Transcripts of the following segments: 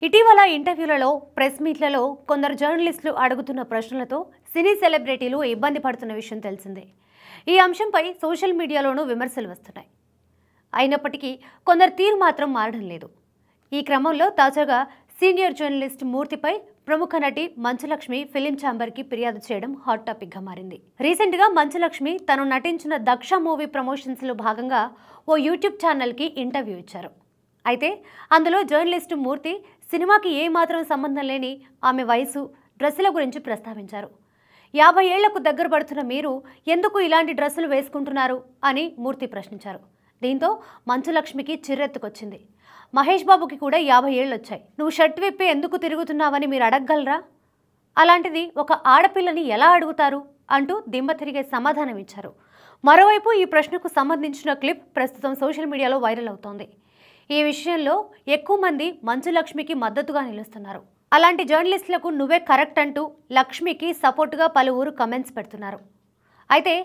ఇటీవల ఇంటర్వ్యూలలో ప్రెస్ మీట్లలో కొందరు జర్నలిస్టులు అడుగుతున్న ప్రశ్నలతో సినీ సెలబ్రిటీలు ఇబ్బంది పడుతున్న విషయం తెలిసిందే. ఈ అంశంపై సోషల్ మీడియాలోనూ విమర్శలు వస్తున్నాయి. అయినప్పటికీ కొందరు తీరు మాత్రం మారడం లేదు. ఈ క్రమంలో తాజాగా సీనియర్ జర్నలిస్ట్ మూర్తిపై ప్రముఖ నటి మంచులక్ష్మి ఫిలిం ఛాంబర్కి ఫిర్యాదు చేయడం హాట్ టాపిక్గా మారింది. రీసెంట్గా మంచులక్ష్మి తను నటించిన దక్ష మూవీ ప్రమోషన్స్లో భాగంగా ఓ యూట్యూబ్ ఛానల్కి ఇంటర్వ్యూ ఇచ్చారు. అయితే అందులో జర్నలిస్టు మూర్తి సినిమాకి ఏమాత్రం సంబంధం లేని ఆమె వయసు, డ్రెస్సుల గురించి ప్రస్తావించారు. 50 ఏళ్లకు దగ్గర పడుతున్న మీరు ఎందుకు ఇలాంటి డ్రెస్సులు వేసుకుంటున్నారు అని మూర్తి ప్రశ్నించారు. దీంతో మంచులక్ష్మికి చిర్రెత్తుకొచ్చింది. మహేష్ బాబుకి కూడా 50 ఏళ్ళు వచ్చాయి, నువ్వు షర్ట్ విప్పి ఎందుకు తిరుగుతున్నావని మీరు అడగగలరా? అలాంటిది ఒక ఆడపిల్లని ఎలా అడుగుతారు అంటూ దిమ్మ తిరిగే సమాధానం ఇచ్చారు. మరోవైపు ఈ ప్రశ్నకు సంబంధించిన క్లిప్ ప్రస్తుతం సోషల్ మీడియాలో వైరల్ అవుతోంది. ఈ విషయంలో ఎక్కువ మంది మంచులక్ష్మికి మద్దతుగా నిలుస్తున్నారు. అలాంటి జర్నలిస్టులకు నువ్వే కరెక్ట్ అంటూ లక్ష్మికి సపోర్టుగా పలువురు కమెంట్స్ పెడుతున్నారు. అయితే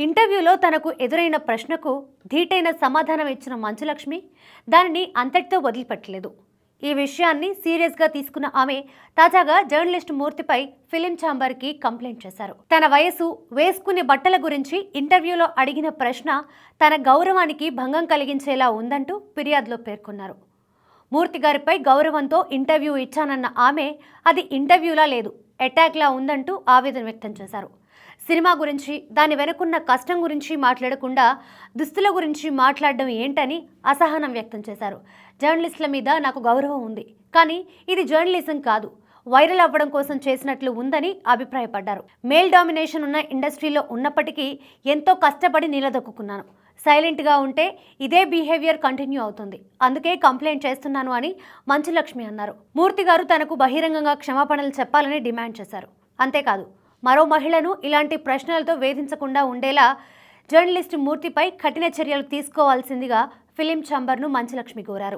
ఇంటర్వ్యూలో తనకు ఎదురైన ప్రశ్నకు ధీటైన సమాధానం ఇచ్చిన మంచులక్ష్మి దానిని అంతటితో వదిలిపెట్టలేదు. ఈ విషయాన్ని సీరియస్గా తీసుకున్న ఆమె తాజాగా జర్నలిస్ట్ మూర్తిపై ఫిలిం ఛాంబర్కి కంప్లైంట్ చేశారు. తన వయసు, వేసుకునే బట్టల గురించి ఇంటర్వ్యూలో అడిగిన ప్రశ్న తన గౌరవానికి భంగం కలిగించేలా ఉందంటూ ఫిర్యాదులో పేర్కొన్నారు. మూర్తి గారిపై గౌరవంతో ఇంటర్వ్యూ ఇచ్చానన్న ఆమె అది ఇంటర్వ్యూలా లేదు, అటాక్లా ఉందంటూ ఆవేదన వ్యక్తం చేశారు. సినిమా గురించి, దాని వెనుకున్న కష్టం గురించి మాట్లాడకుండా దుస్తుల గురించి మాట్లాడడం ఏంటని అసహనం వ్యక్తం చేశారు. జర్నలిస్టుల మీద నాకు గౌరవం ఉంది, కానీ ఇది జర్నలిజం కాదు, వైరల్ అవ్వడం కోసం చేసినట్లు ఉందని అభిప్రాయపడ్డారు. మేల్ డామినేషన్ ఉన్న ఇండస్ట్రీలో ఉన్నప్పటికీ ఎంతో కష్టపడి నిలదొక్కున్నాను. సైలెంట్గా ఉంటే ఇదే బిహేవియర్ కంటిన్యూ అవుతుంది, అందుకే కంప్లైంట్ చేస్తున్నాను అని మంచులక్ష్మి అన్నారు. మూర్తి గారు తనకు బహిరంగంగా క్షమాపణలు చెప్పాలని డిమాండ్ చేశారు. అంతేకాదు, మరో మహిళను ఇలాంటి ప్రశ్నలతో వేధించకుండా ఉండేలా జర్నలిస్ట్ మూర్తిపై కఠిన చర్యలు తీసుకోవాల్సిందిగా ఫిలిం ఛాంబర్ను మంచులక్ష్మి కోరారు.